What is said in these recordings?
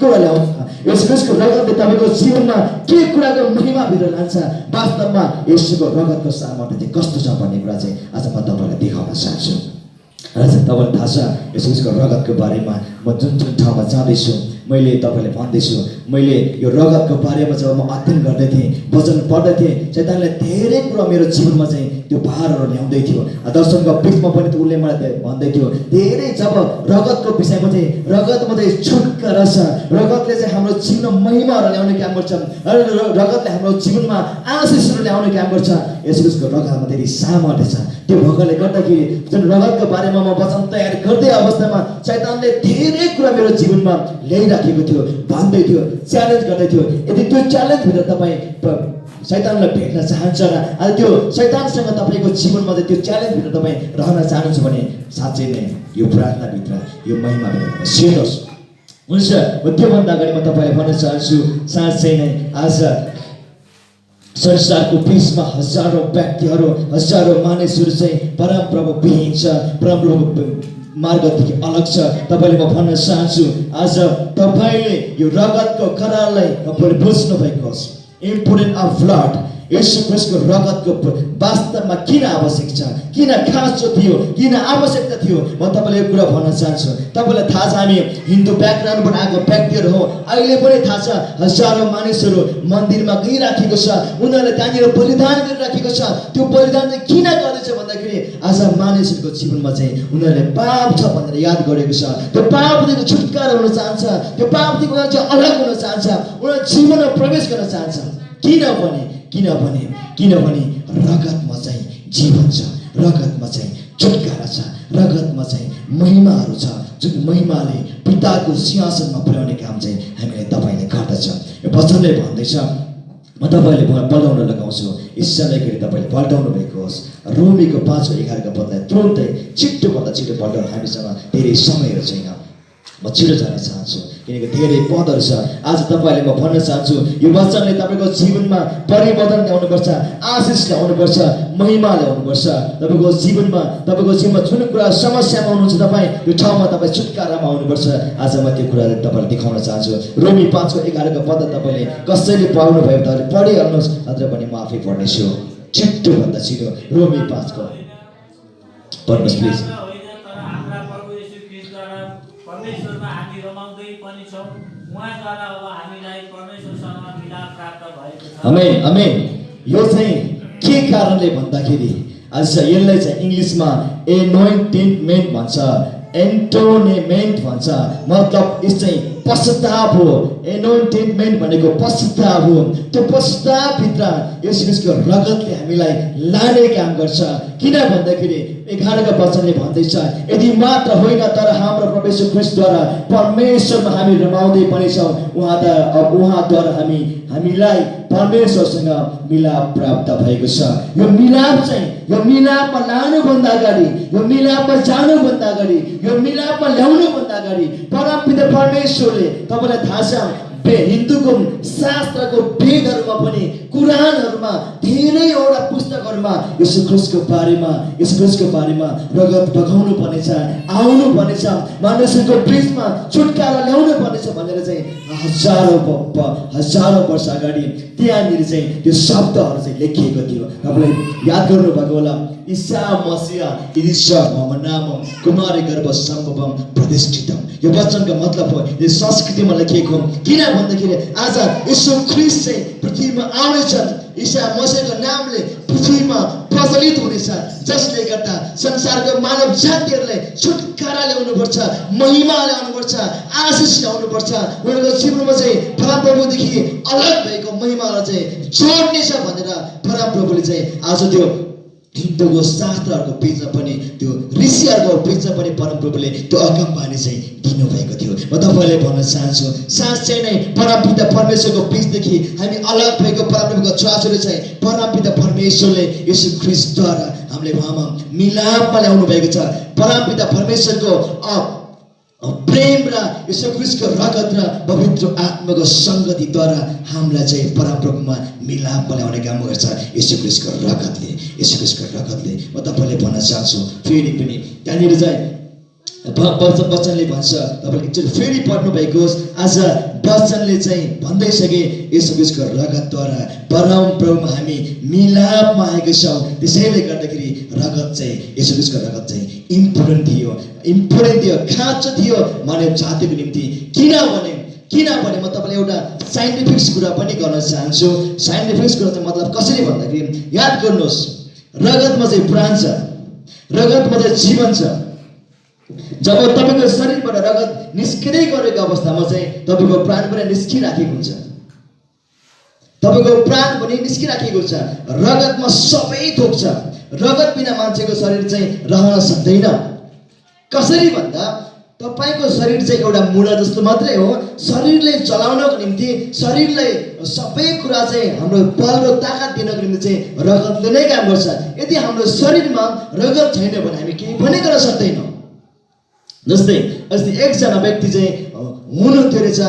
कुरा ल्याउँछ। यसको रगतले तपाईको जीवनमा के कुराको महिमा भित्र लान्छ, वास्तवमा यसको रगतको सामर्थ्य चाहिँ कस्तो छ भन्ने कुरा चाहिँ आज म तपाईलाई देखाउन चाहन्छु। र चाहिँ तपाईलाई थाहा छ यसको रगतको बारेमा म जुन जुन ठाउँमा जाँदैछु मैले तपाईलाई भन्दैछु। मैले यो रगतको बारेमा जब म अध्ययन गर्दै थिएँ, वचन पढ्दै थिएँ, शैतानले धेरै कुरा मेरो जीवनमा चाहिँ त्यो भारहरू ल्याउँदै थियो। दर्शनको बिचमा पनि उसले मलाई भन्दै थियो धेरै जब रगतको विषयमा चाहिँ रगतमा चाहिँ छुटकारा छ, रगतले चाहिँ हाम्रो जीवनमा महिमाहरू ल्याउने काम गर्छ, रगतले हाम्रो जीवनमा आशिषहरू ल्याउने काम गर्छ। यसको रगतमा धेरै सामर्थ्य छ। त्यो भएकोले गर्दाखेरि जुन रगतको बारेमा म वचन तयार गर्दै अवस्थामा शैतानले धेरै कुरा मेरो जीवनमा ल्याइराखेको थियो, भन्दै थियो, च्यालेन्ज गर्दै थियो। यदि त्यो च्यालेन्जभित्र तपाईँ शैतानलाई भेट्न चाहन्छ र आज त्यो शैतानसँग तपाईँको जीवनमा चाहिँ त्यो च्यालेन्जभित्र तपाईँ रहन चाहनुहुन्छ भने साँच्चै नै यो प्रार्थनाभित्र यो महिमाभित्र तपाईँ सिर्नुहोस्। हुन्छ, त्योभन्दा अगाडि म तपाईँलाई भन्न चाहन्छु साँच्चै नै आज संसारको बिचमा हजारौँ व्यक्तिहरू, हजारौँ मानिसहरू चाहिँ परमप्रभु विहीन छ, परमप्रभु मार्गदेखि अलग छ। तपाईँले म भन्न चाहन्छु आज तपाईँले यो रगतको करारलाई तपाईँले बुझ्नु भएको होस्। इम्पोर्टेन्ट अफ ब्लड, यीशु ख्रीष्टको रगतको वास्तवमा किन आवश्यक छ, किन खाँचो थियो, किन आवश्यकता थियो, म तपाईँलाई यो कुरा भन्न चाहन्छु। तपाईँलाई थाहा छ हामी हिन्दू ब्याकग्राउन्डबाट आएको व्यक्तिहरू हो। अहिले पनि थाहा छ हजारौँ मानिसहरू मन्दिरमा गइराखेको छ, उनीहरूले त्यहाँनिर बलिदान गरिराखेको छ। त्यो बलिदान चाहिँ किन गर्दैछ भन्दाखेरि आज मानिसहरूको जीवनमा चाहिँ उनीहरूले पाप छ भनेर याद गरेको छ। त्यो पापदेखि छुटकारा हुन चाहन्छ, त्यो पापदेखि उनीहरू चाहिँ अलग हुन चाहन्छ, उनीहरू जीवनमा प्रवेश गर्न चाहन्छ। किनभने रगतमा चाहिँ जीवन छ, रगतमा चाहिँ छुटकारा छ, रगतमा चाहिँ महिमाहरू छ, जुन महिमाले पिताको सिंहासनमा पुर्याउने काम चाहिँ हामीले तपाईँले गर्दछ। यो वचनले भन्दैछ, म तपाईँले पल्टाउन लगाउँछु, इच्छाले गरी तपाईँले पल्टाउनु भएको होस्। रोमीको 5:11 पदलाई तुरुन्तै छिटोभन्दा छिटो पल्टाउन हामीसँग धेरै समयहरू छैन। म छिटो जान चाहन्छु किनकि धेरै पदहरू छ। आज तपाईँले म भन्न चाहन्छु यो वचनले तपाईँको जीवनमा परिवर्तन ल्याउनुपर्छ, आशिष ल्याउनुपर्छ, महिमा ल्याउनुपर्छ। तपाईँको जीवनमा जुन कुरा समस्यामा हुनुहुन्छ तपाईँ यो ठाउँमा तपाईँ छुटकारामा आउनुपर्छ। आज म त्यो कुराहरू तपाईँलाई देखाउन चाहन्छु। रोमी 5:11 पद तपाईँले कसैले पढ्नु भयो भने पढिहाल्नुहोस्, अझ पनि म आफै पढ्नेछु। छिटोभन्दा छिटो रोमी 5 पढ्नुहोस् प्लिज। परमेश्वरमा हामी रमाउँदै पनि छौँ, उहाँद्वारा अब हामीलाई परमेश्वरसँग मिलाप प्राप्त भएको छ। आमेन आमेन। यो चाहिँ के कारणले भन्दाखेरि आज यसलाई चाहिँ इङ्ग्लिसमा एनोइन्टमेन्ट भन्छ, एन्टोनेमेन्ट भन्छ। मतलब यस चाहिँ पश्चाताप हो। एनोइन्टमेन्ट भनेको पश्चाताप हो। त्यो पश्चातापभित्र यस ख्रीष्टको रगतले हामीलाई लाने काम गर्छ। किन भन्दाखेरि 11 वचनले भन्दैछ, यदि मात्र होइन तर हाम्रो प्रभु येशू ख्रीष्टद्वारा परमेश्वरमा हामी रमाउँदै पनि छौँ, उहाँद्वारा हामीलाई परमेश्वरसँग मिलाप प्राप्त भएको छ। यो मिलापमा लानुभन्दा अगाडि, यो मिलापमा जानुभन्दा अगाडि, यो मिलापमा ल्याउनुभन्दा अगाडि परमपिता परमेश्वरले, तपाईँलाई थाहा छ हिन्दूको शास्त्रको वेदहरूमा पनि, कुरानहरूमा, धेरैवटा पुस्तकहरूमा यीशु ख्रीष्टको बारेमा रगत बगाउनु पर्नेछ, आउनु पर्नेछ, मानिसहरूको बिचमा छुटकारा ल्याउनु पर्नेछ भनेर चाहिँ हजारौँ वर्ष अगाडि त्यहाँनिर चाहिँ त्यो शब्दहरू चाहिँ लेखिएको थियो। तपाईँलाई याद गर्नुभएको होला, ईसा मसीहा ईश्वर मम नामम कुमारी गर्भ सम्भवम प्रतिष्ठितम। यो वचनको मतलब हो यो संस्कृतिमा लेखिएको। किन भन्दाखेरि आज यीशु ख्रीष्ट चाहिँ पृथ्वीमा आउनेछन्, ईसा मसीहको नामले पृथ्वीमा प्रचलित हुनेछ, जसले गर्दा संसारको मानव जातिहरूलाई छुटकारा ल्याउनुपर्छ, महिमा ल्याउनुपर्छ, आशिष ल्याउनुपर्छ। उनीहरूको जीवनमा चाहिँ परमप्रभुदेखि अलग भएको महिमालाई चाहिँ जोड्नेछ भनेर परमप्रभुले चाहिँ आज त्यो हिन्दूको शास्त्रहरूको बिचमा पनि, त्यो ऋषिहरूको बिचमा पनि परमप्रभुले त्यो अगमबानी चाहिँ दिनुभएको थियो। म तपाईँलाई भन्न चाहन्छु साँच्चै नै परमपिता परमेश्वरको बिचदेखि हामी अलग भएको परमप्रभुको छोराछोरी चाहिँ परमपिता परमेश्वरले यीशु ख्रीष्टद्वारा हामीले उहाँमा मिलापमा ल्याउनु भएको छ। परमपिता परमेश्वरको प्रेम र यीशु ख्रीष्टको रगत र पवित्र आत्माको सङ्गतिद्वारा हामीलाई चाहिँ परमप्रभुमा मिलापमा ल्याउने काम गर्छ यीशु ख्रीष्टको रगतले। म तपाईँले भन्न चाहन्छु फेरि पनि त्यहाँनिर चाहिँ वचनले भन्छ, तपाईँले एकचोटि फेरि पढ्नु भएको होस्। आज वचनले चाहिँ भन्दैछ कि यसो ख्रीष्टको रगतद्वारा परम प्रभुमा हामी मिलापमा आएका छौँ। त्यसैले गर्दाखेरि रगत चाहिँ यसो ख्रीष्टको रगत चाहिँ इम्पोर्टेन्ट थियो, खाँचो थियो मानव जातिको निम्ति। किनभने म तपाईँलाई एउटा साइन्टिफिक कुरा पनि गर्न चाहन्छु। साइन्टिफिक कुरा चाहिँ मतलब कसरी भन्दाखेरि, याद गर्नुहोस्, रगतमा चाहिँ प्राण छ, रगतमा चाहिँ जीवन छ। जब तपाईँको शरीरबाट रगत निस्किँदै गरेको अवस्थामा चाहिँ तपाईँको प्राण पनि निस्किराखेको हुन्छ, तपाईँको प्राण पनि निस्किराखेको छ। रगतमा सबै थोक छ। रगत बिना मान्छेको शरीर चाहिँ रहन सक्दैन। कसरी भन्दा तपाईँको शरीर चाहिँ एउटा मुढा जस्तो मात्रै हो। शरीरले चलाउनको निम्ति, शरीरलाई सबै कुरा चाहिँ हाम्रो बल र ताकत दिनको निम्ति चाहिँ रगतले नै काम गर्छ। यदि हाम्रो शरीरमा रगत छैन भने हामी केही पनि गर्न सक्दैनौँ। जस्तै अस्ति एकजना व्यक्ति चाहिँ हुनुहुन्थ्यो रहेछ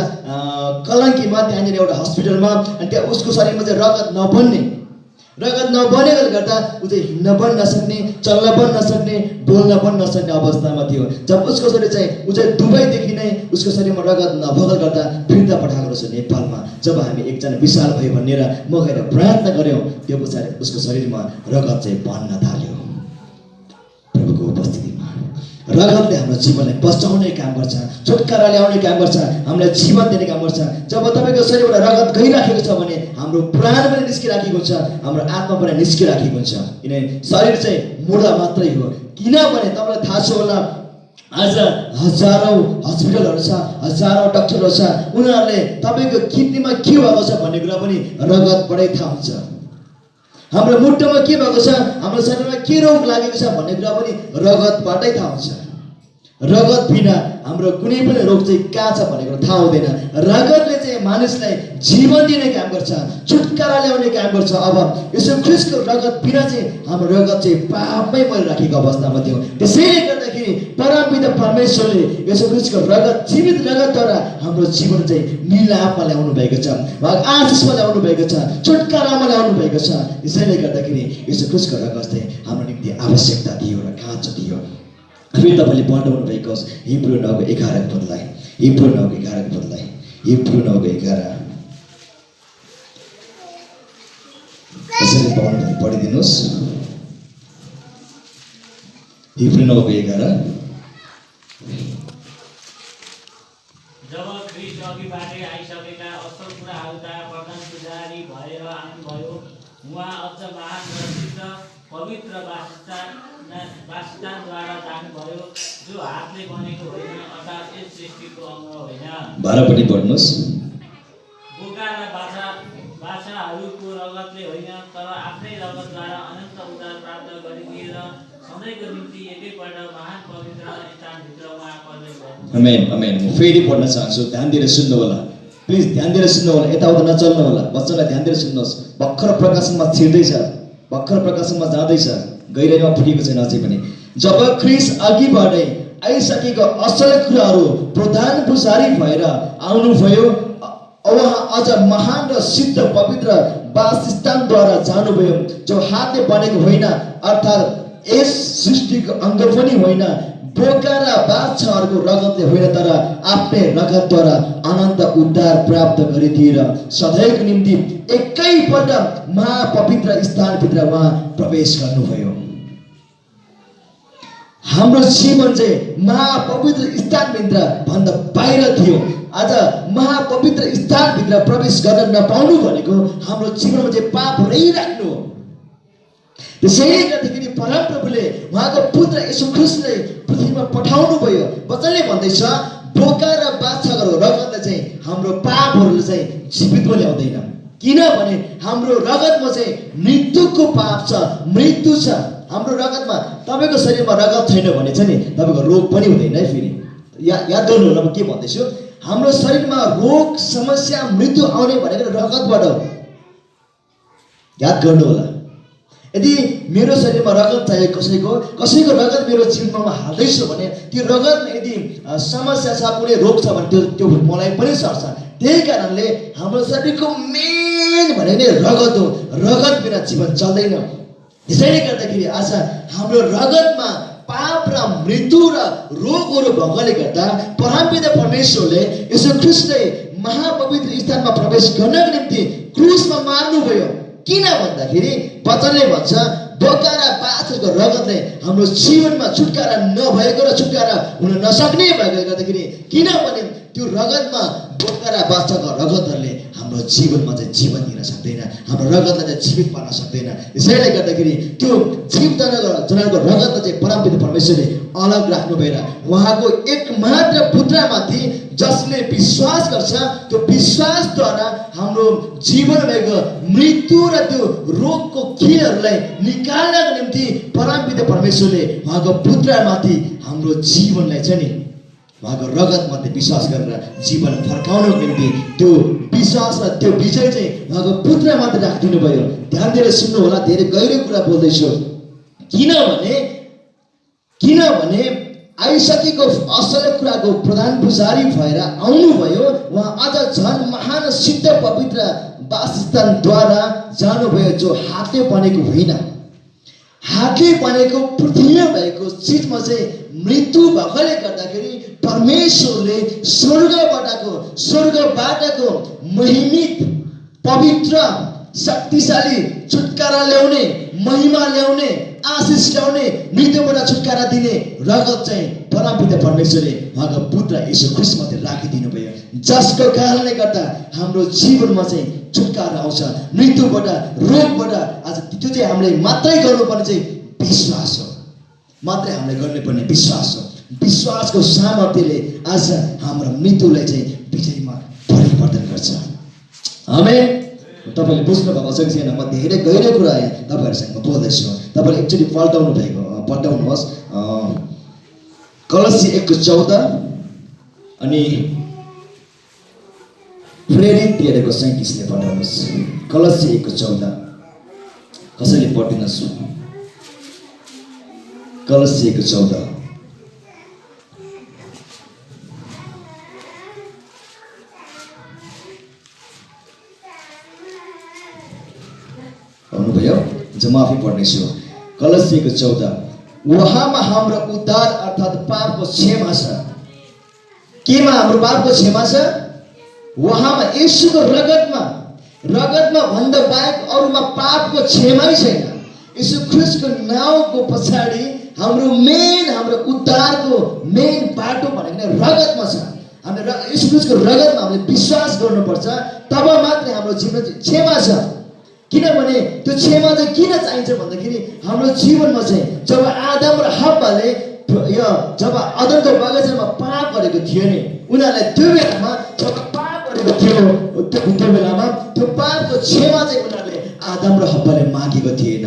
कलङ्कीमा, त्यहाँनिर एउटा हस्पिटलमा। अनि त्यहाँ उसको शरीरमा चाहिँ रगत नबनेकोले गर्दा ऊ चाहिँ हिँड्न पनि नसक्ने, चल्न पनि नसक्ने, बोल्न पनि नसक्ने अवस्थामा थियो। जब उसको शरीर चाहिँ ऊ चाहिँ दुबईदेखि नै उसको शरीरमा रगत नभएकोले गर्दा फिर्ता पठाएको रहेछ नेपालमा। जब हामी एकजना विशाल भयो भनेर म गएर प्रयत्न गऱ्यौँ, त्यो पछाडि उसको शरीरमा रगत चाहिँ बन्न थाल्यो। प्रभुको उपस्थितिमा रगतले हाम्रो जीवनलाई बचाउने काम गर्छ, छुटकारा ल्याउने काम गर्छ, हामीलाई जीवन दिने काम गर्छ। जब तपाईँको शरीरबाट रगत गइराखेको छ भने हाम्रो प्राण पनि निस्किराखेको छ, हाम्रो आत्मा पनि निस्किराखेको हुन्छ। किनभने शरीर चाहिँ मुढा मात्रै हो। किनभने तपाईँलाई थाहा छ होला, आज हजारौँ हस्पिटलहरू छ, हजारौँ डक्टरहरू छ, उनीहरूले तपाईँको किडनीमा के भएको छ भन्ने कुरा पनि रगतबाटै थाहा हुन्छ। हाम्रो मुटुमा के भएको छ, हाम्रो शरीरमा के रोग लागेको छ भन्ने कुरा पनि रगतबाटै थाहा हुन्छ। रगत बिना हाम्रो कुनै पनि रोग चाहिँ कहाँ छ भन्ने कुरा थाहा हुँदैन। रगतले चाहिँ मानिसलाई जीवन दिने काम गर्छ, छुटकारा ल्याउने काम गर्छ। अब यसो ख्रीष्टको रगत बिना चाहिँ हाम्रो रगत चाहिँ पापमै मरिराखेको अवस्थामा थियो। त्यसैले गर्दाखेरि परमपिता परमेश्वरले यसो ख्रीष्टको रगत, जीवित रगतद्वारा हाम्रो जीवन चाहिँ मिलापमा ल्याउनु भएको छ, आशिषमा ल्याउनु भएको छ, छुटकारामा ल्याउनु भएको छ। त्यसैले गर्दाखेरि यसो ख्रीष्टको रगत चाहिँ हाम्रो निम्ति आवश्यकता थियो र खाँचो थियो। फेरि तपाईँले पढ्नु भएको होस् हिब्रू 9:11 पदलाई, हिब्रू 9:11 पदलाई, हिब्रू 9:11 कसरी पढिदिनुहोस्। हिब्रू 9:11 जब ख्रीष्ट अघिबाटै आइसकेका असल कुराहरूका प्रधान पुजारी भएर आउनुभयो, उहाँ अझ महान र सिद्ध पवित्र वासस्थानद्वारा जानुभयो, जो हातले बनेको होइन, अर्थात् यस सृष्टिको अङ्ग होइन। 12 पनि पढ्नुहोस्। बोका र बाछाहरूको रगतले होइन, तर आफ्नै रगतद्वारा अनन्त उद्धार प्राप्त गरिदिएर सधैँको निम्ति एकैपल्ट महान पवित्र स्थानभित्र उहाँ प्रवेश गर्नुभयो। आमेन, आमेन। म फेरि पढ्न चाहन्छु, ध्यान दिएर सुन्नु होला, प्लिज ध्यान दिएर सुन्नु होला, यताउता नचल्नु होला, वचनलाई ध्यान दिएर सुन्नुहोस्। भर्खर प्रकाशनमा छिर्दैछ, भर्खर प्रकाशनमा जाँदैछ, गहिराइमा पुगेको छैन अझै पनि। जब ख्रीष्ट अघिबाटै आइसकेको असल कुराहरू प्रधान पुजारी भएर आउनुभयो, उहाँ अझ महान र सिद्ध पवित्र वासस्थानद्वारा जानुभयो, जो हातले बनेको होइन, अर्थात् यस सृष्टिको अङ्ग पनि होइन, बोका र बाछाहरूको रगतले होइन, तर आफ्नै रगतद्वारा अनन्त उद्धार प्राप्त गरिदिएर सधैँको निम्ति एकैपल्ट महापवित्र स्थानभित्र उहाँ प्रवेश गर्नुभयो। हाम्रो जीवन चाहिँ महापवित्र स्थानभित्र भन्दा बाहिर थियो। आज महापवित्र स्थानभित्र प्रवेश गर्न नपाउनु भनेको हाम्रो जीवनमा चाहिँ पाप रहिराख्नु हो। त्यसैले गर्दाखेरि परमप्रभुले उहाँको पुत्र येशू ख्रीष्टले पृथ्वीमा पठाउनु भयो। वचनले भन्दैछ, बोका र बाछाको रगतले चाहिँ हाम्रो पापहरूलाई चाहिँ जीवितमा ल्याउँदैन। किनभने हाम्रो रगतमा चाहिँ मृत्युको पाप छ, मृत्यु छ हाम्रो रगतमा। तपाईँको शरीरमा रगत छैन भने चाहिँ नि तपाईँको रोग पनि हुँदैन है। फेरि याद गर्नु होला म के भन्दैछु। हाम्रो शरीरमा रोग, समस्या, मृत्यु आउने भनेको रगतबाट हो। याद गर्नु होला। यदि मेरो शरीरमा रगत चाहियो, कसैको रगत मेरो जीवनमा हाल्दैछु भने त्यो रगतमा यदि समस्या छ, कुनै रोग छ भने त्यो मलाई पनि सर्छ। त्यही कारणले हाम्रो शरीरको मेन भनेको नै रगत हो। रगत बिना जीवन चल्दैन। त्यसैले गर्दाखेरि आज हाम्रो रगतमा पाप र मृत्यु र रोगहरू भएकोले गर्दा परमपिता परमेश्वरले यसो ख्रीष्टले महापवित्र स्थानमा प्रवेश गर्नको निम्ति क्रुसमा मार्नुभयो। किन भन्दाखेरि वचनले भन्छ बोका र बाछाको रगतले हाम्रो जीवनमा छुटकारा नभएको र छुटकारा हुन नसक्ने भएकोले गर्दाखेरि, किनभने त्यो रगतमा बोका र बाछाको रगतहरूले हाम्रो जीवनमा चाहिँ जीवन दिन सक्दैन, हाम्रो रगतलाई चाहिँ जीवित पार्न सक्दैन। त्यसैले गर्दाखेरि त्यो जीव जनावरको रगतलाई चाहिँ परमपिता परमेश्वरले अलग राख्नु भएर उहाँको एकमात्र पुत्रमाथि जसले विश्वास गर्छ त्यो विश्वासद्वारा हाम्रो जीवन भएको मृत्यु र त्यो रोगको खीलहरूलाई निकाल्नको निम्ति परमपिता परमेश्वरले उहाँको पुत्रमाथि हाम्रो जीवनलाई चाहिँ नि उहाँको रगतमाथि विश्वास गरेर जीवन फर्काउनको निम्ति त्यो विश्वास र त्यो विजय चाहिँ उहाँको पुत्रमाथि राखिदिनु भयो। ध्यान दिएर सुन्नु होला, धेरै गहिरो कुरा बोल्दैछु। किनभने आइसकेको असल कुराको प्रधान पुजारी भएर आउनुभयो। उहाँ अझ झन् महान सिद्ध पवित्र वासस्थानद्वारा जानुभयो, जो हातले बनेको होइन। हातले बनेको पृथ्वीमा भएको चिजमा चाहिँ मृत्यु भएकोले गर्दाखेरि परमेश्वरले स्वर्गबाटको महिमित पवित्र शक्तिशाली छुटकारा ल्याउने, महिमा ल्याउने, आशिष ल्याउने, मृत्युबाट छुटकारा दिने रगत चाहिँ परमपिता परमेश्वरले उहाँको पुत्र येशू ख्रीष्टमाथि राखिदिनु भयो, जसको कारणले गर्दा हाम्रो जीवनमा चाहिँ छुटकारा आउँछ मृत्युबाट, रोगबाट। आज त्यो चाहिँ हामीले मात्रै गर्नुपर्ने चाहिँ विश्वास हो, मात्रै हामीले गर्नुपर्ने विश्वास हो। विश्वासको सामर्थ्यले आज हाम्रो मृत्युलाई चाहिँ विजयमा परिवर्तन गर्छ। आमेन। तपाईँले बुझ्नु भएको छ कि छैन? म धेरै गहिरो कुरा तपाईँहरूसँग बोल्दैछु। तपाईँले एकचोटि पल्टाउनुहोस् कलसी 1:14 अनि प्रेरित 13:37 पढ्नुहोस्। कलसी 1:14 कसैले पढ्दिनुहोस्। कलसी 1:14 आउनुभयो? जो म आफै पढ्नेछु। कलसी 1:14 उहाँमा हाम्रो उद्धार अर्थात् पापको क्षमा छ। केमा हाम्रो पापको क्षमा छ? उहाँमा, येशूको रगतमा भन्दा बाहेक अरूमा पापको क्षमै छैन। येशू ख्रीष्टको नाउँको पछाडि हाम्रो उद्धारको मेन बाटो भनेको रगतमा छ। हामीले येशू ख्रीष्टको रगतमा हामीले विश्वास गर्नुपर्छ, तब मात्रै हाम्रो जीवन क्षमा छ। किनभने त्यो क्षमा चाहिँ किन चाहिन्छ भन्दाखेरि हाम्रो जीवनमा चाहिँ जब आदम र हव्वाले जब अदनको बगैँचामा पाप गरेको थियो नि, उनीहरूलाई त्यो बेलामा जब पाप गरेको थियो त्यो बेलामा त्यो पापको क्षमा चाहिँ उनीहरूले आदम र हव्वाले मागेको थिएन।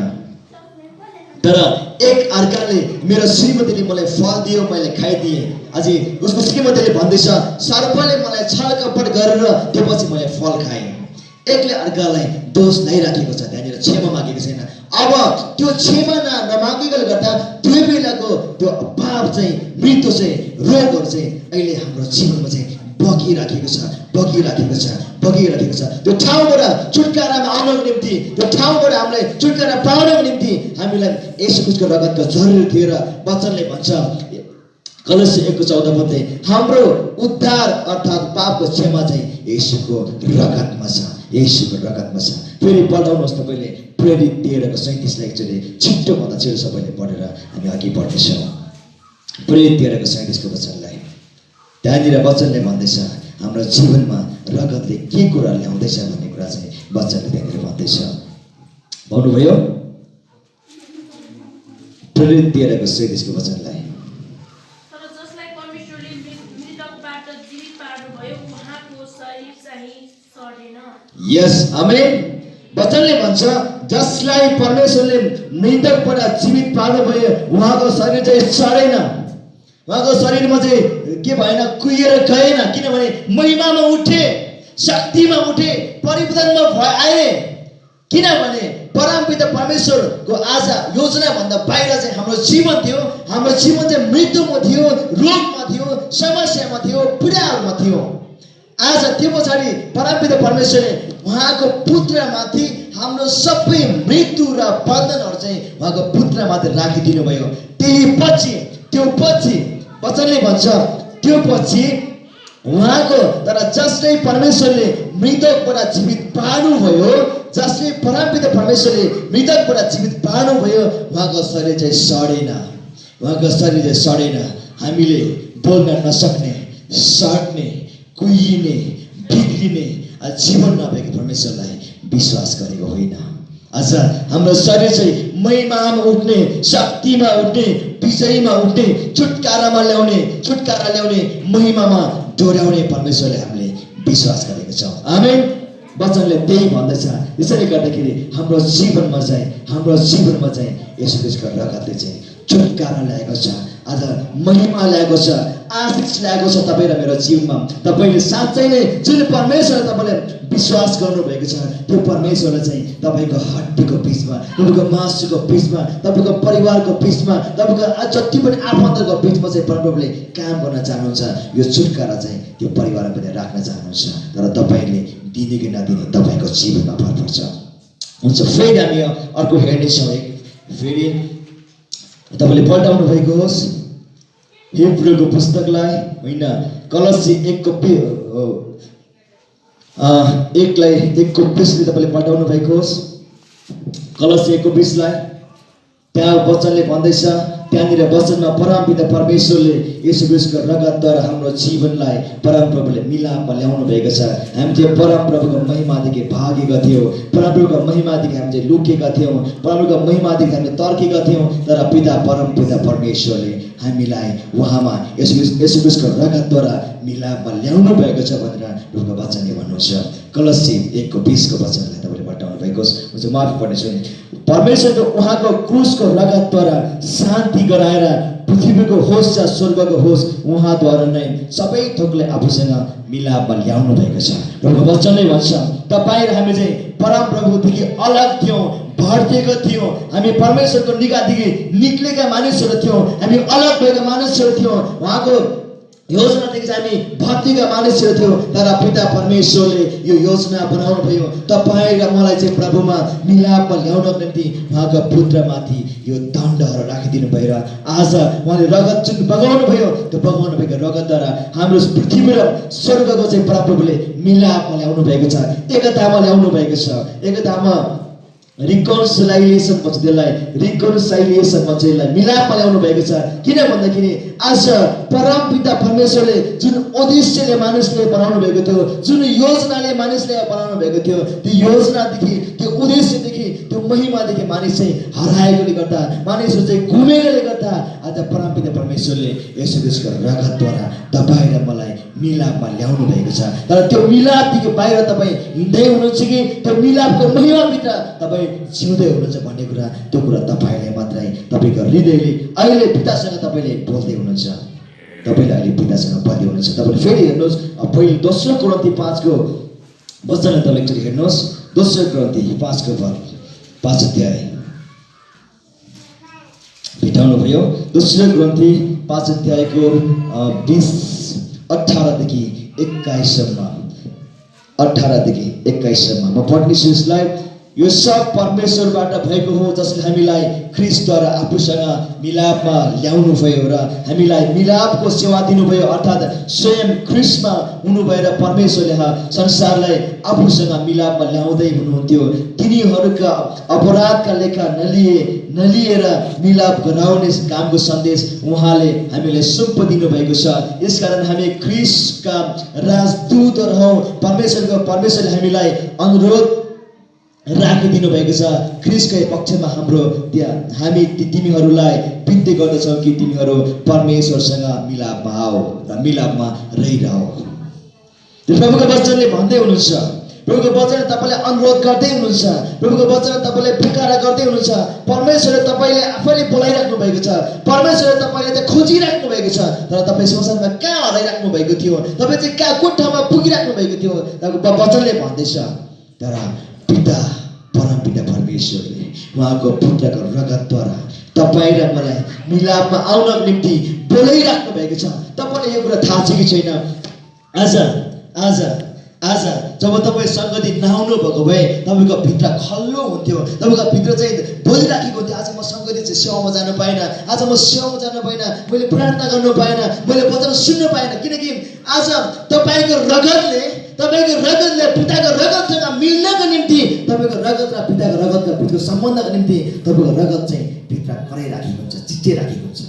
तर एक अर्काले मेरो श्रीमतीले मलाई फल दियो, मैले खाइदिएँ। अझै उसको श्रीमतीले भन्दैछ सर्पले मलाई छलकपट गरेर त्यो पछि मैले फल खाएँ। एकले अर्कालाई दोष ल्याइराखेको छ, त्यहाँनिर क्षमा मागेको छैन। अब त्यो क्षमा नमागेकोले गर्दा त्यो बेलाको त्यो पाप चाहिँ, मृत्यु चाहिँ, रोगहरू चाहिँ अहिले हाम्रो जीवनमा चाहिँ बगिराखेको छ। त्यो ठाउँबाट छुटकारामा आउनको निम्ति, त्यो ठाउँबाट हामीलाई छुटकारा पाउनको निम्ति हामीलाई येशू ख्रीष्टको रगतको जरुरी थियो। र वचनले भन्छ कलसी 1:14 भन्दै हाम्रो उद्धार अर्थात् पापको क्षमा चाहिँ येशूको रगतमा छ। फेरि पल्टाउनुहोस् तपाईँले प्रेरित 13:37 एकचोटि छिटोभन्दा छिटो सबैले पढेर हामी अघि बढ्नेछौँ। प्रेरित 13:37 वचनलाई त्यहाँनिर वचनले भन्दैछ हाम्रो जीवनमा रगतले के कुरा ल्याउँदैछ भन्ने कुरा चाहिँ वचनले त्यहाँनिर भन्दैछ। भन्नुभयो प्रेरित 13:37 वचनलाई। यस, आमेन। वचनले भन्छ जसलाई परमेश्वरले मृतकबाट जीवित पार्नुभयो उहाँको शरीर चाहिँ सडेन, उहाँको शरीरमा चाहिँ के भएन, कुहिएर गएन। किनभने महिमामा उठे, शक्तिमा उठे, परिवर्तनमा आए। किनभने परमपिता परमेश्वरको आज योजनाभन्दा बाहिर चाहिँ हाम्रो जीवन थियो। हाम्रो जीवन चाहिँ मृत्युमा थियो, रोगमा थियो, समस्यामा थियो, पीडाहरूमा थियो। आज त्यो पछाडि परमपिता परमेश्वरले उहाँको पुत्रमाथि हाम्रो सबै मृत्यु र बन्धनहरू चाहिँ उहाँको पुत्रमाथि राखिदिनु भयो। त्यही पछि त्यो पछि वचनले भन्छ त्यो पछि उहाँको तर जसले परमेश्वरले मृतकबाट जीवित पार्नुभयो, जसले परमपिता परमेश्वरले मृतकबाट जीवित पार्नुभयो, उहाँको शरीर चाहिँ सडेन। उहाँको शरीर चाहिँ सडेन। हामीले बोल्न नसक्ने, सड्ने, कुहिने, बिग्रिने जीवन नभएको परमेश्वरलाई विश्वास गरेको होइन। आज हाम्रो शरीर चाहिँ महिमामा उठ्ने, शक्तिमा उठ्ने, विजयमा उठ्ने, छुटकारा ल्याउने, महिमामा डोर्याउने परमेश्वरले हामीले विश्वास गरेको छौँ। आमेन। वचनले त्यही भन्दछ। यसैले गर्दाखेरि हाम्रो जीवनमा चाहिँ येशू ख्रीष्टको रगतले चाहिँ छुटकारा ल्याएको छ, आज महिमा ल्याएको छ, आशिष ल्याएको छ तपाईँ र मेरो जीवनमा। तपाईँले साँच्चै नै जुन परमेश्वरले तपाईँले विश्वास गर्नुभएको छ, त्यो परमेश्वरले चाहिँ तपाईँको हड्डीको बिचमा, तपाईँको मासुको बिचमा, तपाईँको परिवारको बिचमा, तपाईँको जति पनि आफन्तको बिचमा चाहिँ परमप्रभुले काम गर्न चाहनुहुन्छ। यो छुटकारा चाहिँ त्यो परिवारमा पनि राख्न चाहनुहुन्छ। तर तपाईँले दिने कि नदिने तपाईँको जीवनमा भर पर्छ। हुन्छ, फेरि हामी अर्को हेर्नेछौँ। फेरि तपाईँले पल्टाउनु भएको होस् हिब्रूको पुस्तकलाई, होइन कलसी 1:20 तपाईँले पल्टाउनु भएको होस्। कलसी 1:20 त्यहाँ वचनले भन्दैछ, त्यहाँनिर वचनमा परमपिता परमेश्वरले येशू ख्रीष्टको रगतद्वारा हाम्रो जीवनलाई परमप्रभुले मिलापमा ल्याउनु भएको छ। हामी चाहिँ परमप्रभुको महिमादेखि भागेका थियौँ, परमप्रभुको महिमादेखि हामी चाहिँ लुकेका थियौँ, परमप्रभुको महिमादेखि हामी तर्केका थियौँ। तर परमपिता परमेश्वरले हामीलाई उहाँमा येशू ख्रीष्टको रगतद्वारा मिलापमा ल्याउनु भएको छ भनेर प्रभुको वचनले भन्नुहुन्छ। कलसी 1:20 वचनलाई तपाईँले पठाउनु भएको होस्। माफी पर्नेछु। परमेश्वरको उहाँको क्रुसको रगतद्वारा शान्ति गराएर पृथ्वीको होस् या स्वर्गको होस्, उहाँद्वारा नै सबै थोकले आफूसँग मिलापमा ल्याउनु भएको छ। प्रभुको वचनले भन्छ, तपाईँ र हामी चाहिँ परमप्रभुदेखि अलग थियौँ, भड्किएका थियौँ, हामी परमेश्वरको निगाहदेखि निक्लेका मानिसहरू थियौँ, हामी अलग भएका मानिसहरू थियौँ, उहाँको योजनादेखि चाहिँ हामी भत्किएका मानिसहरू थियौँ। तर पिता परमेश्वरले यो योजना बनाउनु भयो तपाईँ र मलाई चाहिँ प्रभुमा मिलापमा ल्याउनको निम्ति उहाँको पुत्रमाथि यो दण्डहरू राखिदिनु भयो। र आज उहाँले रगत जुन बगाउनु भयो, त्यो बगाउनु भएको रगतद्वारा हाम्रो पृथ्वी र स्वर्गको चाहिँ प्रभुले मिलापमा ल्याउनु भएको छ, एकतामा ल्याउनु भएको छ। एकतामा रिकन्सिलाइलेसन भन्छ, त्यसलाई रिकन्सिलाइलेसन भन्छ, यसलाई मिलापमा ल्याउनु भएको छ। किन भन्दाखेरि आज परमपिता परमेश्वरले जुन उद्देश्यले मानिसले बनाउनु भएको थियो, जुन योजनाले मानिसले बनाउनु भएको थियो, त्यो योजनादेखि, त्यो उद्देश्यदेखि, त्यो महिमादेखि मानिस चाहिँ हराएकोले गर्दा, मानिसहरू चाहिँ गुमेकोले गर्दा आज परमपिता परमेश्वरले येशू ख्रीष्टको रगतद्वारा तपाईँ र मलाई मिलापमा ल्याउनु भएको छ। तर त्यो मिलापदेखि बाहिर तपाईँ हिँड्दै हुनुहुन्छ कि त्यो मिलापको महिमाभित्र तपाईँ जिउँदै हुनुहुन्छ भन्ने कुरा, त्यो कुरा तपाईँले मात्रै, तपाईँको हृदयले अहिले पितासँग तपाईँले बोल्दै हुनुहुन्छ, तपाईँले अहिले पितासँग बोल्दै हुनुहुन्छ। तपाईँले फेरि हेर्नुहोस्, पहिलो 2 कोरिन्थी 5 वचनलाई तपाईँले एकचोटि हेर्नुहोस्। 2 कोरिन्थी 5 अध्याय भेटाउनु भयो। 2 कोरिन्थी 5 अध्यायको 18देखि 21 म पढ्नेछु यसलाई। यो सब परमेश्वरबाट भएको हो, जसले हामीलाई ख्रीष्टद्वारा आफूसँग मिलापमा ल्याउनु भयो र हामीलाई मिलापको सेवा दिनुभयो। अर्थात् स्वयं ख्रीष्टमा हुनुभएर परमेश्वरले संसारलाई आफूसँग मिलापमा ल्याउँदै हुनुहुन्थ्यो। तिनीहरूका अपराधका लेखा नलिएर मिलाप गराउने कामको सन्देश उहाँले हामीलाई सुम्पिदिनु भएको छ। यसकारण हामी ख्रीष्टका राजदूतहरू हौँ। परमेश्वरले हामीलाई अनुरोध राखिदिनु भएको छ। ख्रीष्टकै पक्षमा हामी तिमीहरूलाई बिन्ती गर्दछौँ कि तिमीहरू परमेश्वरसँग मिलापमा आऊ र मिलापमा रहिरहौ। प्रभुको वचनले भन्दै हुनुहुन्छ, प्रभुको वचनले तपाईँलाई अनुरोध गर्दै हुनुहुन्छ, प्रभुको वचनले तपाईँलाई फिकारा गर्दै हुनुहुन्छ। परमेश्वरले तपाईँले आफैले बोलाइराख्नु भएको छ, परमेश्वरले तपाईँले चाहिँ खोजिराख्नु भएको छ। तर तपाईँ संसारमा कहाँ हराइराख्नु भएको थियो, तपाईँ चाहिँ कहाँ कुन ठाउँमा पुगिराख्नु भएको थियो, तपाईँको वचनले भन्दैछ। तर परमपिता परमेश्वरले उहाँको पुत्रको रगतद्वारा तपाईँ र मलाई मिलापमा आउनको निम्ति बोलाइराख्नु भएको छ। तपाईँलाई यो कुरा थाहा छ कि छैन? आज आज जब तपाईँ सङ्गति नआउनु भएको भए तपाईँको भित्र खल्लो हुन्थ्यो, तपाईँको भित्र चाहिँ बोलिराखेको हुन्थ्यो, आज म सङ्गति चाहिँ सेवामा जानु पाइनँ, आज म सेवामा जानु पाइनँ, मैले प्रार्थना गर्नु पाइनँ, मैले वचन सुन्नु पाइनँ, किनकि आज तपाईँको रगतले पिताको रगतसँग मिल्नको निम्ति, तपाईँको रगत र पिताको रगतको बिचको सम्बन्धको निम्ति तपाईँको रगत चाहिँ भित्र कराइराखेको हुन्छ, चिच्चिराखेको हुन्छ।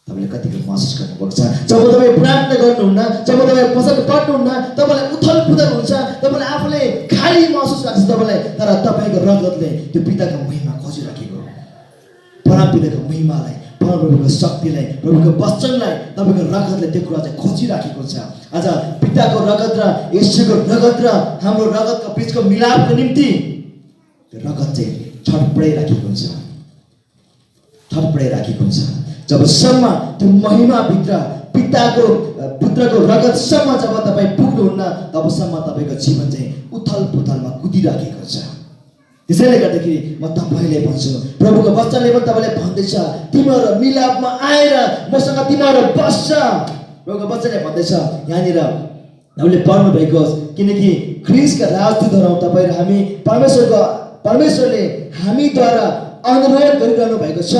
तपाईँले कतिको महसुस गर्नुभएको छ? जब तपाईँ प्रार्थना गर्नुहुन्न, जब तपाईँ वचन पढ्नुहुन्न, तपाईँलाई उथल पुथल हुन्छ, तपाईँलाई आफूले खाली महसुस लाग्छ तपाईँलाई, तर तपाईँको रगतले त्यो पिताको महिमा खोजिराखेको, परमपिताको महिमालाई, परमप्रभुको शक्तिलाई, प्रभुको वचनलाई तपाईँको रगतले त्यो कुरा चाहिँ खोजिराखेको छ। आज पिताको रगत र येशूको रगत र हाम्रो रगतको बिचको मिलापको निम्ति त्यो रगत चाहिँ छटपडाइराखेको हुन्छ, छटपडाइराखेको हुन्छ। जबसम्म त्यो महिमाभित्र पिताको पुत्रको रगतसम्म जब तपाईँ पुग्नुहुन्न, तबसम्म तपाईँको जीवन चाहिँ उथल पुथलमा कुदिराखेको छ। त्यसैले गर्दाखेरि म तपाईँले भन्छु, प्रभुको वचनले पनि तपाईँलाई भन्दैछ, तिमीहरू मिलापमा आएर मसँग तिमीहरू बस्छ। प्रभुको वचनले भन्दैछ यहाँनिर हामीले पढ्नु भएको, किनकि ख्रीष्टका राजदूतहरू हौँ तपाईँ र हामी, परमेश्वरले हामीद्वारा अनुरोध गरिरहनु भएको छ,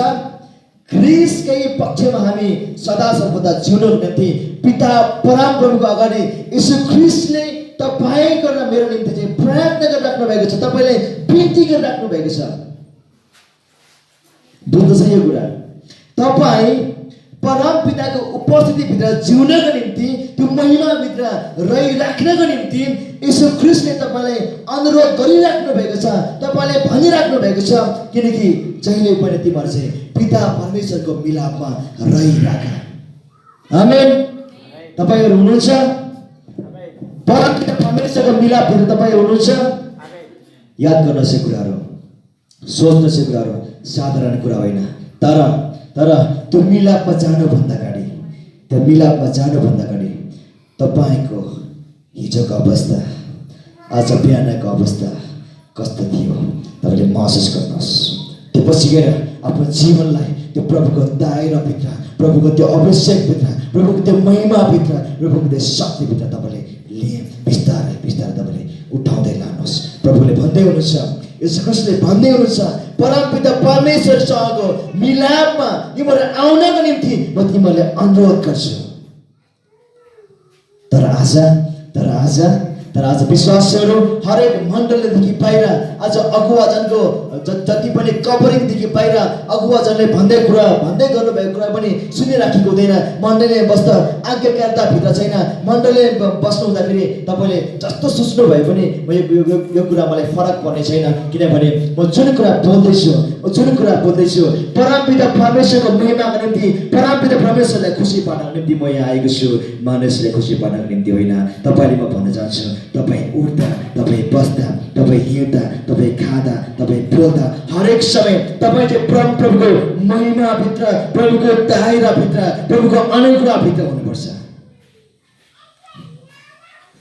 ख्रीष्टकै पक्षमा हामी सदा सर्वदा जिउनको निम्ति पिता परमप्रभुको अगाडि यीशु ख्रीष्टले तपाईँको र मेरो निम्ति चाहिँ प्रार्थना गरिराख्नु भएको छ, तपाईँले बिन्ती गरिराख्नु भएको छ। बुझ्दैछ यो कुरा? तपाईँ परम पिताको उपस्थितिभित्र जिउनको निम्ति, त्यो महिमाभित्र रहिराख्नको निम्ति यीशु ख्रीष्टले तपाईँलाई अनुरोध गरिराख्नु भएको छ, तपाईँले भनिराख्नु भएको छ, किनकि जहिले पनि तिमीहरू चाहिँ पिता परमेश्वरको मिलापमा रहिराख। आमेन। तपाईँहरू हुनुहुन्छ परमपिता परमेश्वरको मिलापभित्र, तपाईँ हुनुहुन्छ। याद गर्नुहोस् यो कुराहरू, सोच्नुहोस् यो कुराहरू, साधारण कुरा होइन। तर त्यो मिलापमा जानुभन्दा अगाडि तपाईँको हिजोको अवस्था, आज बिहानको अवस्था कस्तो थियो तपाईँले महसुस गर्नुहोस्। त्यो पछि गएर आफ्नो जीवनलाई त्यो प्रभुको दायराभित्र, प्रभुको त्यो अभिषेकभित्र, प्रभुको त्यो महिमाभित्र, प्रभुको त्यो शक्तिभित्र तपाईँले बिस्तारै तपाईँले उठाउँदै लानुहोस्। प्रभुले भन्दै हुनुहुन्छ, यीशु ख्रीष्टले भन्दै हुनुहुन्छ, परमपिता परमेश्वरसँगको मिलापमा तिमीहरू आउनको निम्ति म तिमीहरूलाई अनुरोध गर्छु। तर आज विश्वासीहरू हरेक मण्डलीदेखि बाहिर, आज अगुवाजनको जति पनि कभरिङदेखि बाहिर अगुवाजनले भन्दै गर्नुभएको कुरा पनि सुनिराखेको हुँदैन। मण्डलीले बस्दा आज्ञाकारिताभित्र छैन। मण्डलीले बस्नु हुँदाखेरि तपाईँले जस्तो सोच्नु भए पनि यो कुरा मलाई फरक पर्ने छैन, किनभने म जुन कुरा बोल्दैछु परमपिता परमेश्वरको महिमाको निम्ति, परमपिता परमेश्वरलाई खुसी पार्नको निम्ति म यहाँ आएको छु, मानिसलाई खुसी पार्नको निम्ति होइन। तपाईँले म भन्न चाहन्छु, तपाईँ उठ्दा, तपाईँ बस्दा, तपाईँ हिँड्दा, तपाईँ खाँदा, तपाईँ बोल्दा, हरेक समय तपाईँ चाहिँ प्रभुको महिमाभित्र, प्रभुको दायराभित्र, प्रभुको अनुग्रहभित्र हुनुपर्छ।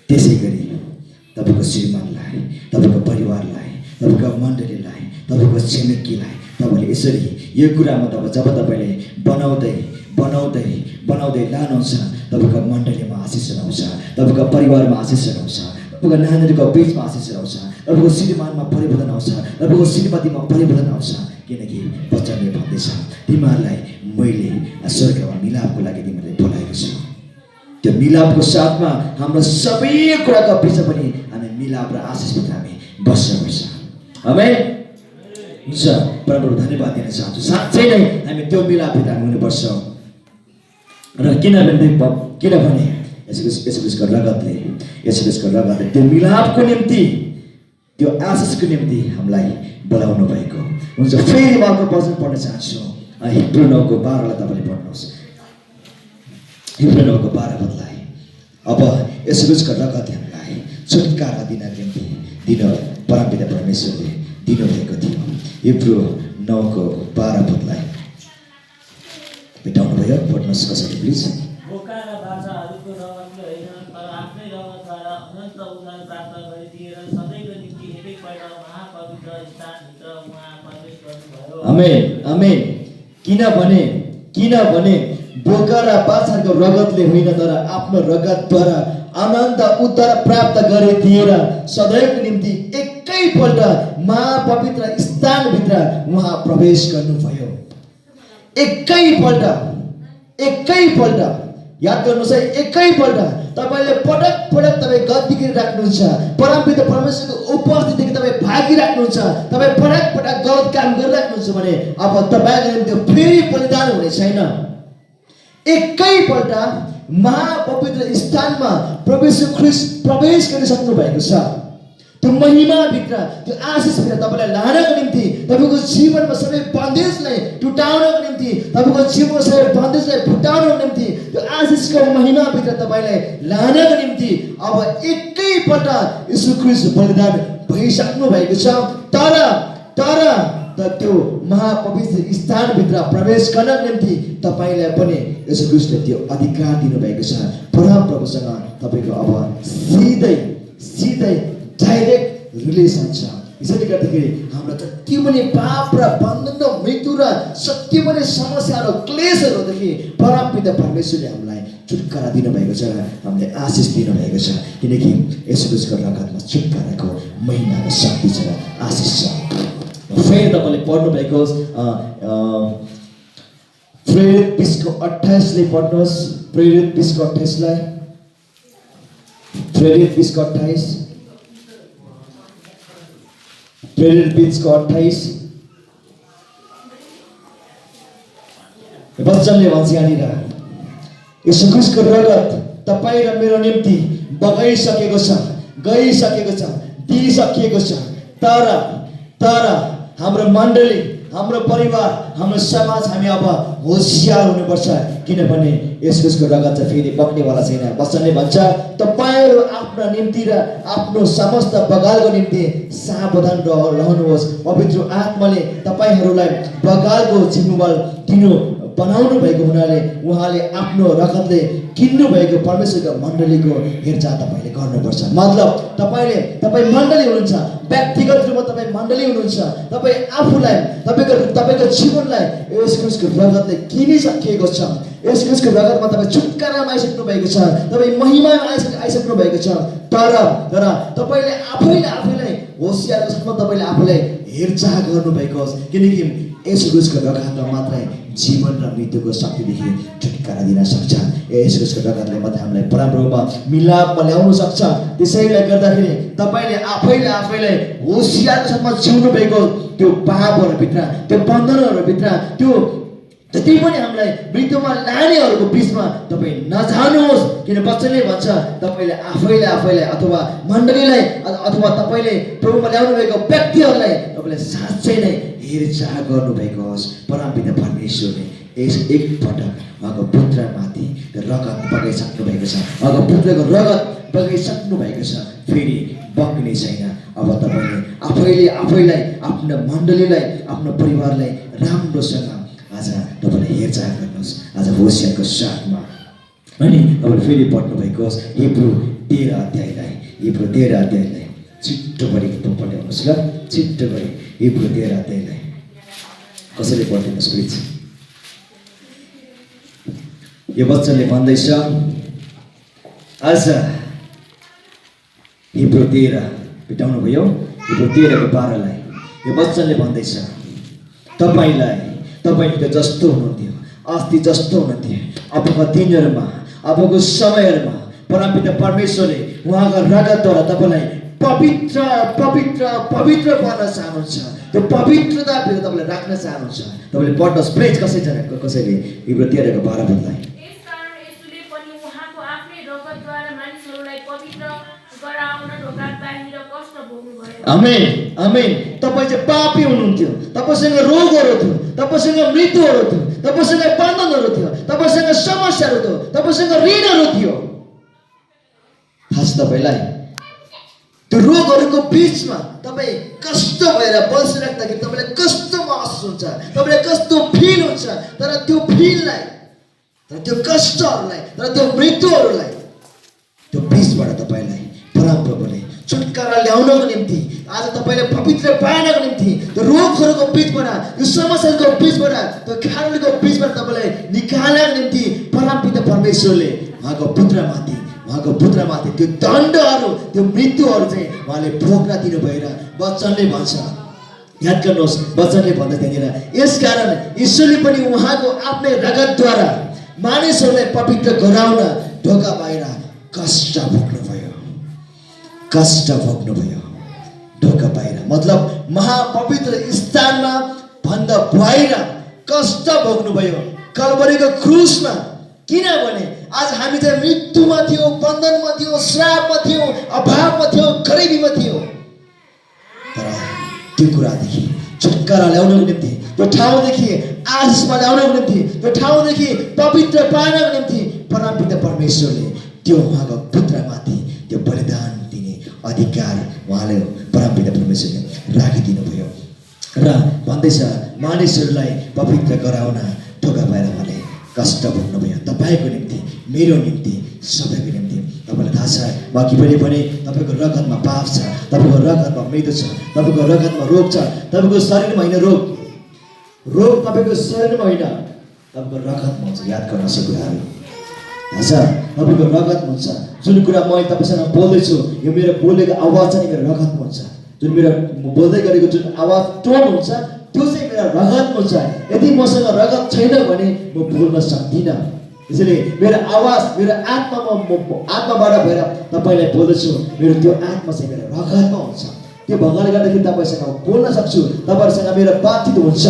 त्यसै गरी तपाईँको श्रीमानलाई, तपाईँको परिवारलाई, तपाईँको मण्डलीलाई, तपाईँको छिमेकीलाई तपाईँले यसरी यो कुरामा जब तपाईँले बनाउँदै लानुहुन्छ, तपाईँको मण्डलीमा आशिष रहन्छ, तपाईँको परिवारमा आशिष रहन्छ, तपाईँको नानीहरूको बिचमा आशिष रहन्छ, तपाईँको श्रीमानमा परिवर्तन आउँछ, तपाईँको श्रीमतीमा परिवर्तन आउँछ, किनकि वचनले भन्दैछ तिमीहरूलाई मैले स्वर्गमा मिलापको लागि तिमीहरूलाई बोलाएको छु। त्यो मिलापको साथमा हाम्रो सबै कुराको पछि पनि हामी मिलाप र आशिषभित्र हामी बस्नुपर्छ। आमेन। हुन्छ, परमप्रभु धन्यवाद दिन चाहन्छु। साँच्चै नै हामी त्यो मिलापभित्र हामी हुनुपर्छ। र किनभने यसको रगतले त्यो मिलापको निम्ति, त्यो आशिषको निम्ति हामीलाई बोलाउनु भएको हुन्छ। फेरि म अर्को वचन पढ्न चाहन्छु, हिब्रू 9:12 तपाईँले पढ्नुहोस्। हिब्रू 9:12 अब यसको रगतले हामीलाई छुटकारा दिनको निम्ति परमपिता परमेश्वरले दिनुभएको थियो। हिब्रू 9:12 भेटाउनु भयो, पढ्नुहोस् कसरी प्लिज। बोका र बाछाहरूको रगतले होइन, तर आफ्नै रगतद्वारा अनन्त उद्धार प्राप्त गरिदिएर सधैँको निम्ति एकैपल्ट महापवित्र स्थानभित्र उहाँ प्रवेश गर्नुभयो। आमेन। किनभने बोका र बाछाहरूको रगतले होइन, तर आफ्नो रगतद्वारा अनन्त उद्धार प्राप्त गरिदिएर सधैँको निम्ति एकैपल्ट महापवित्र स्थानभित्र उहाँ प्रवेश गर्नुभयो। एकैपल्ट याद गर्नुहोस् है, एकैपल्ट तपाईले पटक पटक तपाईँ गद्दी राख्नुहुन्छ, परमपिता परमेश्वरको उपस्थितिदेखि तपाईँ भागिराख्नुहुन्छ, तपाईँ पटक पटक गलत काम गरिराख्नुहुन्छ भने अब तपाईँको निम्ति फेरि बलिदान हुने छैन। एकैपल्ट महापवित्र स्थानमा प्रवेश गरिसक्नु भएको छ। त्यो महिमाभित्र, त्यो आशिषभित्र तपाईँलाई लानको निम्ति, तपाईँको जीवनमा सबै बन्देजलाई टुटाउनको निम्ति, तपाईँको जीवनको सबै बन्देजलाई फुटाउनको निम्ति, त्यो आशिषको महिमाभित्र तपाईँलाई लानको निम्ति अब एकैपल्ट यीशु ख्रीष्ट बलिदान भइसक्नु भएको छ। तर त्यो महापवित्र स्थानभित्र प्रवेश गर्नको निम्ति तपाईँलाई पनि यीशु ख्रीष्टले त्यो अधिकार दिनुभएको छ। परमप्रभुसँग तपाईँको अब सिधै डाइरेक्ट रिलेसन छ। यसैले गर्दाखेरि हाम्रो जति पनि पाप र बन्धन र मृत्यु र सत्य पनि समस्याहरू क्लेशहरूदेखि परमपिता परमेश्वरले हामीलाई छुटकारा दिनुभएको छ, हामीले आशिष दिनुभएको छ। किनकि यीशु ख्रीष्टको रगतमा छुटकाराको महिमा र शक्ति छ, आशिष छ। फेरि तपाईँले पढ्नुभएको प्रेरित 20:28 पढ्नुहोस्। प्रेरित 20:28 प्रेरित 20:28 प्रेरित 20:28 वचनले भन्छ यहाँनिर, यीशु ख्रीष्टको रगत तपाईँ र मेरो निम्ति बगाइसकेको छ, गइसकेको छ, दिइसकिएको छ। तर हाम्रो मण्डली, हाम्रो परिवार, हाम्रो समाज, हामी अब होसियार हुनुपर्छ। किनभने यीशु ख्रीष्टको रगत चाहिँ फेरि बग्नेवाला छैन। वचनले भन्छ तपाईहरू आफ्ना निम्ति र आफ्नो समस्त बगालको निम्ति सावधान रहनुहोस्। पवित्र आत्माले तपाईहरूलाई बगालको जिम्मेवार बनाउनु भएको हुनाले उहाँले आफ्नो रगतले किन्नु भएको परमेश्वरको मण्डलीको हेरचाह तपाईँले गर्नुपर्छ। मतलब तपाईँ मण्डली हुनुहुन्छ, व्यक्तिगत रूपमा तपाईँ मण्डली हुनुहुन्छ। तपाईँ आफूलाई, तपाईँको जीवनलाई यीशु ख्रीष्टको रगतले किनिसकिएको छ। यीशु ख्रीष्टको रगतमा तपाईँ छुटकारामा आइसक्नु भएको छ, तपाईँ महिमामा आइसक्नु भएको छ। तर तपाईँले आफैलाई होसियारको साथमा तपाईँले आफूलाई हेरचाह गर्नुभएको होस्। किनकि यीशु ख्रीष्टको रगतमा मात्रै जीवन र मृत्युको शक्तिदेखि छुटकारा दिन सक्छ। यीशु ख्रीष्टको रगतले मात्रै हामीलाई परमप्रभुमा मिलापमा ल्याउन सक्छ। त्यसैले गर्दाखेरि तपाईँले आफैलाई होसियारको साथमा जिउनु भएको त्यो पापहरूभित्र, त्यो बन्धनहरूभित्र, त्यो जति पनि हामीलाई मृत्युमा लानेहरूको बिचमा तपाईँ नजानुहोस्। किन वचनले भन्छ तपाईँले आफैलाई अथवा मण्डलीलाई अथवा तपाईँले प्रभुमा ल्याउनु भएको व्यक्तिहरूलाई तपाईँले साँच्चै नै हेरचाह गर्नुभएको होस्। परमपिता परमेश्वरले एकपटक उहाँको पुत्रमाथि रगत बगाइसक्नु भएको छ, उहाँको पुत्रको रगत बगाइसक्नु भएको छ, फेरि बग्ने छैन। अब तपाईँले आफैलाई, आफ्नो मण्डलीलाई, आफ्नो परिवारलाई राम्रोसँग आज तपाईँले हेरचाह गर्नुहोस्। आज होसियारको साथमा अनि तपाईँले फेरि पढ्नुभएको होस् हिब्रू 13 अध्यायलाई छिट्टो गरी पढ्नुहोस् ल, छिट्टो गरी हिब्रू 13 अध्यायलाई कसैले पढिदिनुहोस् प्लिज। यो वचनले भन्दैछ, आज हिब्रू 13 बिताउनु भयो, हिब्रू 13:12 यो वचनले भन्दैछ, तपाईँ त जस्तो हुनुहुन्थ्यो, अस्ति जस्तो हुनुहुन्थ्यो, अबको दिनहरूमा, अबको समयहरूमा परमपिता परमेश्वरले उहाँको रगतद्वारा तपाईँलाई पवित्र बन्न चाहनुहुन्छ। त्यो पवित्रताभित्र तपाईँले राख्न चाहनुहुन्छ। तपाईँले पढ्नुहोस् प्लिज कसैले हिब्रू 13:12 आमेन। तपाईँ चाहिँ पापी हुनुहुन्थ्यो, तपाईँसँग रोगहरू थियो, तपाईँसँग मृत्युहरू थियो, तपाईँसँग बन्धनहरू थियो, तपाईँसँग समस्याहरू थियो, तपाईँसँग ऋणहरू थियो। खास तपाईँलाई त्यो रोगहरूको बिचमा तपाईँ कस्तो भएर बसिराख्दाखेरि तपाईँलाई कस्तो महसुस हुन्छ, तपाईँलाई कस्तो फिल हुन्छ। तर त्यो फिललाई, तर त्यो कष्टहरूलाई, तर त्यो मृत्युहरूलाई, त्यो बिचबाट तपाईँलाई परमप्रभुले छुटकारा ल्याउनको निम्ति, आज तपाईँले पवित्र पाउनको निम्ति, त्यो रोगहरूको बिचबाट, यो समस्याको बिचबाट, त्यो खाडलको बिचबाट तपाईँलाई निकाल्नको निम्ति परमपिता परमेश्वरले उहाँको पुत्रमाथि उहाँको पुत्रमाथि त्यो दण्डहरू त्यो मृत्युहरू चाहिँ उहाँले भोग्न दिनुभयो र वचनले भन्छ, याद गर्नुहोस् वचनले भन्दा त्यहाँनिर, यसकारण ईश्वरले पनि उहाँको आफ्नै रगतद्वारा मानिसहरूलाई पवित्र गराउन ढोका बाहिर कष्ट भोग्नुभयो। कष्ट भोग्नुभयो ढोका बाहिर, मतलब महापवित्र स्थानमा भन्दा बाहिर कष्ट भोग्नुभयो कल्वरीको क्रुसमा। किनभने आज हामी चाहिँ मृत्युमा थियौँ, बन्धनमा थियौँ, श्रापमा थियौँ, अभावमा थियौँ, गरिबीमा थियौँ। तर त्यो कुरादेखि छुटकारा ल्याउनको निम्ति, त्यो ठाउँदेखि आशिषमा ल्याउनको निम्ति, त्यो ठाउँदेखि पवित्र पार्नको निम्ति परमपिता परमेश्वरले त्यो उहाँको पुत्रमाथि त्यो बलिदान दिने अधिकार उहाँले परमपिता परमेश्वरले राखिदिनु भयो। र भन्दैछ मानिसहरूलाई पवित्र गराउन ढोका बाहिर उहाँले कष्ट भोग्नुभयो। तपाईँको निम्ति, मेरो निम्ति, सबैको निम्ति। तपाईँलाई थाहा छ म अघि पनि भने तपाईँको रगतमा पाप छ, तपाईँको रगतमा मृत्यु छ, तपाईँको रगतमा रोग छ, तपाईँको शरीरमा होइन रोग, रोग तपाईँको शरीरमा होइन, तपाईँको रगतमा हुन्छ। याद गर्न सक्छ कुराहरू, थाहा छ तपाईँको रगतमा हुन्छ। जुन कुरा मैले तपाईँसँग बोल्दैछु यो मेरो बोलेको आवाज चाहिँ मेरो रगतमा हुन्छ। जुन मेरो बोल्दै गरेको जुन आवाज टोन हुन्छ त्यो चाहिँ मेरो रगतमा हुन्छ। यदि मसँग रगत छैन भने म बोल्न सक्दिनँ। यसैले मेरो आवाज मेरो आत्माबाट भएर तपाईँलाई बोल्दैछु, मेरो त्यो आत्मा चाहिँ मेरो रगतमा हुन्छ। त्यो भएकोले गर्दाखेरि तपाईँसँग बोल्न सक्छु, तपाईँहरूसँग मेरो बातचित हुन्छ।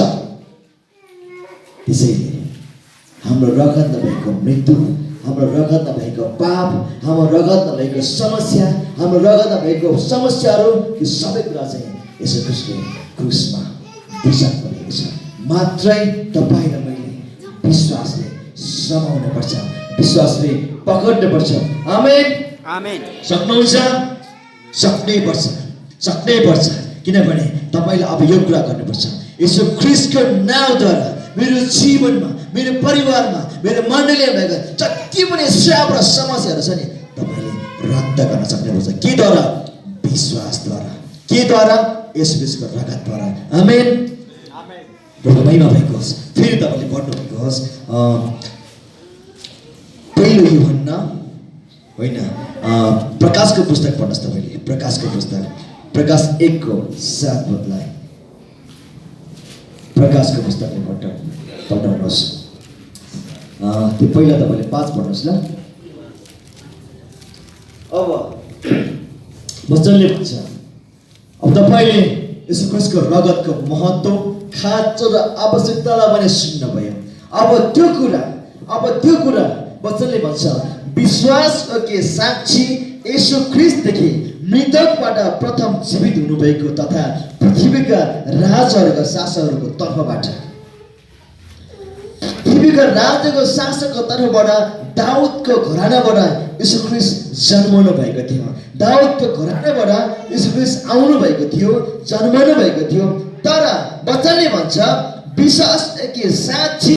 त्यसैले हाम्रो रगत नभएको मृत्यु, हाम्रो रगत नभएको पाप, हाम्रो रगत नभएको समस्या, हाम्रो रगत नभएको समस्याहरू, यो सबै कुरा चाहिँ यसो ख्रीष्टले क्रुसमा दिइसक्नु भएको छ। मात्रै तपाईँ र मैले विश्वासले समाउनु पर्छ, विश्वासले पकड्नु पर्छ। आमेन, आमेन। सक्नुहुन्छ? सक्नै पर्छ, सक्नै पर्छ। किनभने तपाईँले अब यो कुरा गर्नुपर्छ, यसो ख्रीष्टको नाउँद्वारा मेरो जीवनमा, मेरो परिवारमा, मेरो मण्डलीमा भएको जति पनि श्राप र समस्याहरू छ नि तपाईँले रद्द गर्न सक्नुपर्छ। केद्वारा? विश्वासद्वारा। केद्वारा? यसो ख्रीष्टको रगतद्वारा। आमेन, प्रभु महिमा भएको होस्। फेरि तपाईँले पढ्नु भएको होस् पहिलो यूहन्ना होइन प्रकाशको पुस्तक पढ्नुहोस् तपाईँले। प्रकाशको पुस्तक प्रकाश 1:7 पदलाई प्रकाशको पुस्तकले पढ्नुहोस्। त्यो पहिला तपाईँले 5 पढ्नुहोस् ल। अब वचनले भन्छ, अब तपाईँले यसो ख्रीष्टको रगतको महत्त्व, खाँचो र आवश्यकतालाई पनि सुन्नुभयो। अब त्यो कुरा वचनले भन्छ, विश्वासको के साक्षी यसो ख्रीष्टदेखि मृतकबाट प्रथम जीवित हुनुभएको तथा पृथ्वीका राजाहरूको शासकहरूको तर्फबाट, पृथ्वीका राजाको शासकको तर्फबाट दाउदको घरानाबाट यसो ख्रीष्ट जन्मनु भएको थियो। दाउदको घरानाबाट यसो ख्रीष्ट आउनु भएको थियो, जन्मनु भएको थियो। तर वचनले भन्छ विश्वास के साक्षी